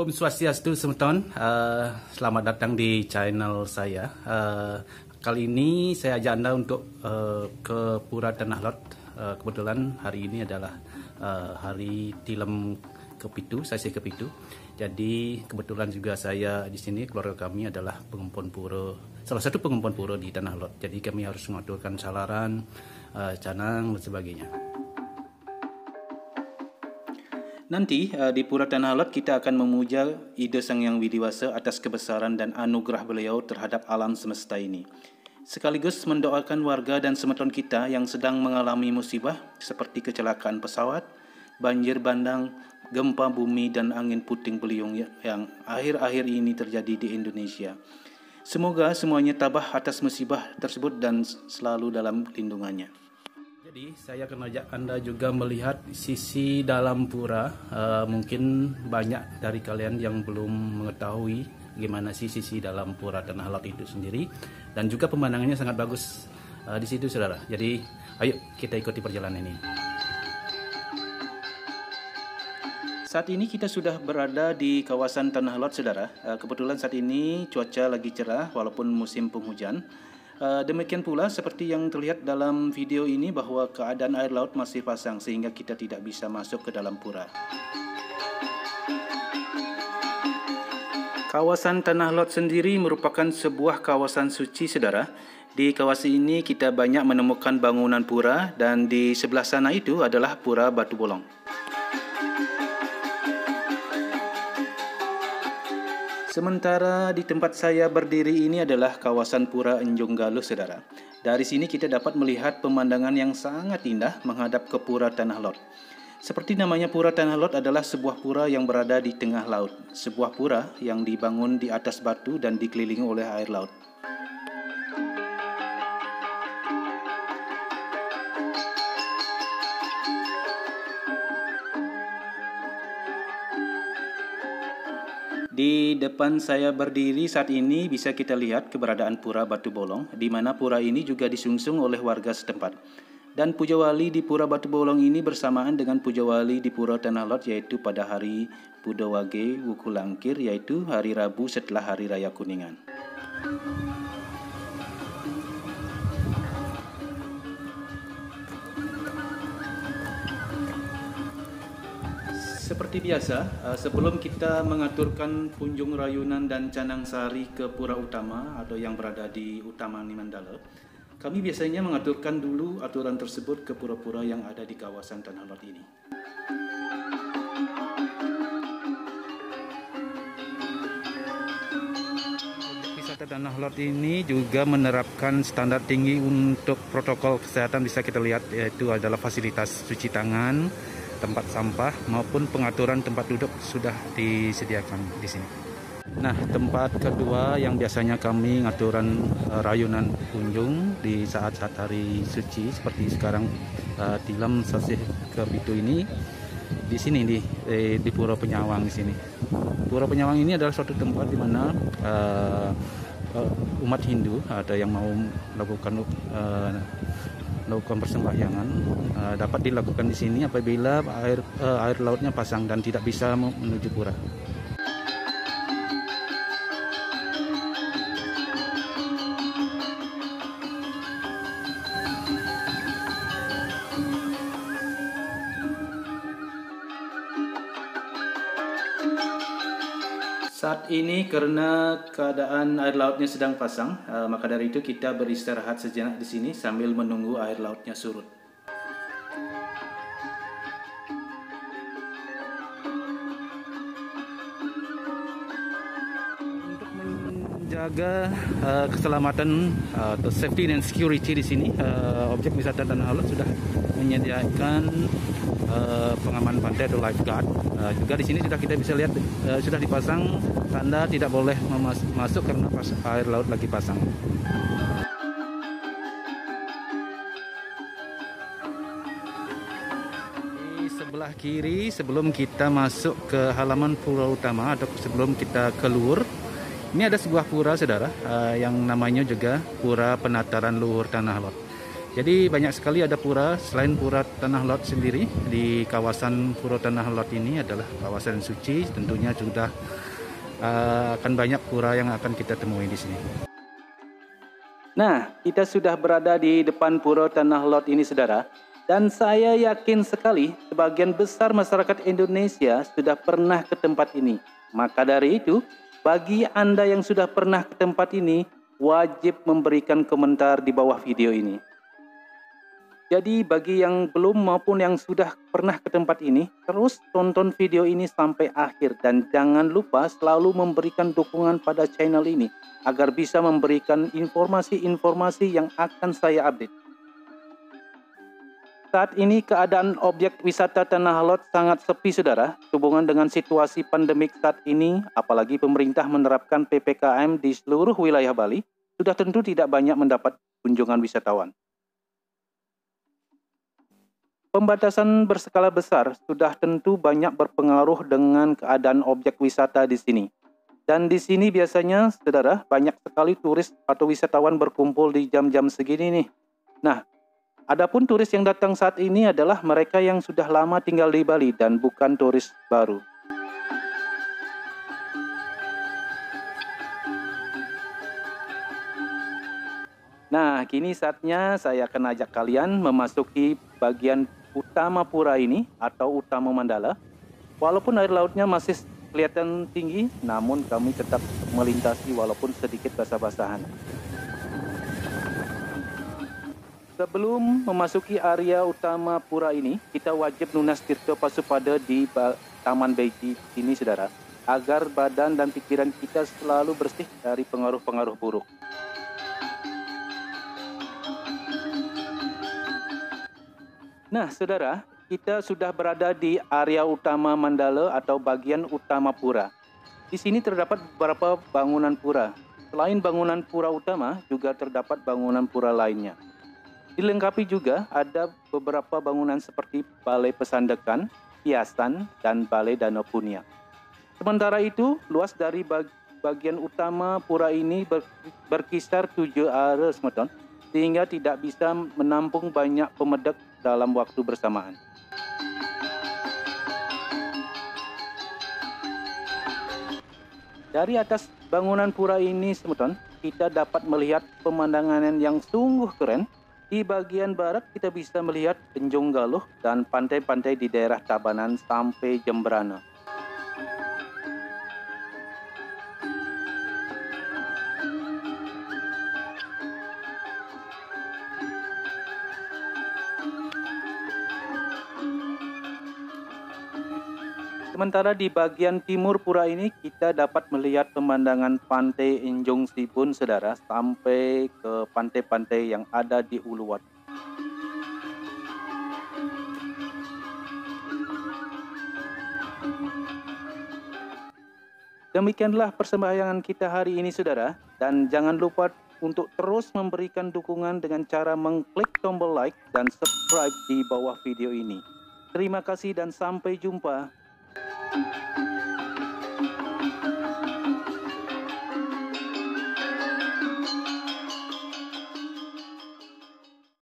Om Swastiastu semeton, selamat datang di channel saya. Kali ini saya ajak Anda untuk ke Pura Tanah Lot. Kebetulan hari ini adalah hari tilem ke-7, sesi ke-7. Jadi kebetulan juga saya di sini, keluarga kami adalah pengumpul pura, salah satu pengumpul pura di Tanah Lot. Jadi kami harus mengaturkan salaran, canang dan sebagainya. Nanti di Pura Tanah Lot kita akan memuja Ida Sang Yang Widiwasa atas kebesaran dan anugerah beliau terhadap alam semesta ini. Sekaligus mendoakan warga dan semeton kita yang sedang mengalami musibah seperti kecelakaan pesawat, banjir bandang, gempa bumi dan angin puting beliung yang akhir-akhir ini terjadi di Indonesia. Semoga semuanya tabah atas musibah tersebut dan selalu dalam lindungannya. Jadi saya akan ajak Anda juga melihat sisi dalam pura. Mungkin banyak dari kalian yang belum mengetahui gimana sih sisi dalam Pura Tanah Lot itu sendiri, dan juga pemandangannya sangat bagus di situ, saudara. Jadi ayo kita ikuti perjalanan ini. Saat ini kita sudah berada di kawasan Tanah Lot, saudara. Kebetulan saat ini cuaca lagi cerah walaupun musim penghujan. Demikian pula seperti yang terlihat dalam video ini bahwa keadaan air laut masih pasang sehingga kita tidak bisa masuk ke dalam pura. Kawasan Tanah Lot sendiri merupakan sebuah kawasan suci, saudara. Di kawasan ini kita banyak menemukan bangunan pura dan di sebelah sana itu adalah Pura Batu Bolong. Sementara di tempat saya berdiri ini adalah kawasan Pura Enjong Galuh, saudara. Dari sini kita dapat melihat pemandangan yang sangat indah menghadap ke Pura Tanah Lot. Seperti namanya, Pura Tanah Lot adalah sebuah pura yang berada di tengah laut. Sebuah pura yang dibangun di atas batu dan dikelilingi oleh air laut. Di depan saya berdiri saat ini bisa kita lihat keberadaan Pura Batu Bolong, di mana pura ini juga disungsung oleh warga setempat. Dan puja wali di Pura Batu Bolong ini bersamaan dengan puja wali di Pura Tanah Lot, yaitu pada hari Budawage Wukulangkir, yaitu hari Rabu setelah Hari Raya Kuningan. Seperti biasa, sebelum kita mengaturkan kunjung rayunan dan canang sari ke pura utama atau yang berada di Utamani Mandala, kami biasanya mengaturkan dulu aturan tersebut ke pura-pura yang ada di kawasan Tanah Lot ini. Wisata Tanah Lot ini juga menerapkan standar tinggi untuk protokol kesehatan. Bisa kita lihat, yaitu adalah fasilitas cuci tangan, tempat sampah maupun pengaturan tempat duduk sudah disediakan di sini. Nah, tempat kedua yang biasanya kami ngaturan rayunan kunjung di saat-saat hari suci seperti sekarang, tilem sesi ke-7 ini di sini di Pura Penyawang di sini. Pura Penyawang ini adalah suatu tempat di mana umat Hindu ada yang mau melakukan persembahyangan dapat dilakukan di sini apabila air lautnya pasang dan tidak bisa menuju pura. Saat ini karena keadaan air lautnya sedang pasang, maka dari itu kita beristirahat sejenak di sini sambil menunggu air lautnya surut. Untuk menjaga keselamatan atau safety and security di sini, objek wisata Tanah Lot sudah menyediakan pengaman pantai atau lifeguard. Juga di sini sudah kita bisa lihat sudah dipasang tanda tidak boleh masuk karena air laut lagi pasang. Di sebelah kiri sebelum kita masuk ke halaman pura utama atau sebelum kita keluar, ini ada sebuah pura, saudara, yang namanya juga Pura Penataran Luhur Tanah Lot. Jadi banyak sekali ada pura selain Pura Tanah Lot sendiri. Di kawasan Pura Tanah Lot ini adalah kawasan suci, tentunya sudah akan banyak pura yang akan kita temui di sini. Nah, kita sudah berada di depan Pura Tanah Lot ini, saudara. Dan saya yakin sekali sebagian besar masyarakat Indonesia sudah pernah ke tempat ini. Maka dari itu, bagi Anda yang sudah pernah ke tempat ini, wajib memberikan komentar di bawah video ini. Jadi bagi yang belum maupun yang sudah pernah ke tempat ini, terus tonton video ini sampai akhir dan jangan lupa selalu memberikan dukungan pada channel ini agar bisa memberikan informasi-informasi yang akan saya update. Saat ini keadaan objek wisata Tanah Lot sangat sepi, saudara. Hubungan dengan situasi pandemik saat ini, apalagi pemerintah menerapkan PPKM di seluruh wilayah Bali, sudah tentu tidak banyak mendapat kunjungan wisatawan. Pembatasan berskala besar sudah tentu banyak berpengaruh dengan keadaan objek wisata di sini. Dan di sini biasanya, saudara, banyak sekali turis atau wisatawan berkumpul di jam-jam segini nih. Nah, adapun turis yang datang saat ini adalah mereka yang sudah lama tinggal di Bali dan bukan turis baru. Nah, kini saatnya saya akan ajak kalian memasuki bagian utama pura ini atau utama Mandala. Walaupun air lautnya masih kelihatan tinggi, namun kami tetap melintasi walaupun sedikit basah-basahan. Sebelum memasuki area utama pura ini, kita wajib lunas tirta pasupada di Taman Beji ini, saudara, agar badan dan pikiran kita selalu bersih dari pengaruh-pengaruh buruk. Nah, saudara, kita sudah berada di area utama Mandala atau bagian utama pura. Di sini terdapat beberapa bangunan pura. Selain bangunan pura utama, juga terdapat bangunan pura lainnya. Dilengkapi juga ada beberapa bangunan seperti Balai Pesandakan, Hiasan, dan Balai Danau Punia. Sementara itu, luas dari bagian utama pura ini berkisar 7 area semeton, sehingga tidak bisa menampung banyak pemedak dalam waktu bersamaan. Dari atas bangunan pura ini, semeton, kita dapat melihat pemandangan yang sungguh keren. Di bagian barat kita bisa melihat Penjong Galuh dan pantai-pantai di daerah Tabanan sampai Jembrana. Sementara di bagian timur pura ini kita dapat melihat pemandangan pantai Enjong Sipun, saudara, sampai ke pantai-pantai yang ada di Uluwat. Demikianlah persembahan kita hari ini, saudara, dan jangan lupa untuk terus memberikan dukungan dengan cara mengklik tombol like dan subscribe di bawah video ini. Terima kasih dan sampai jumpa.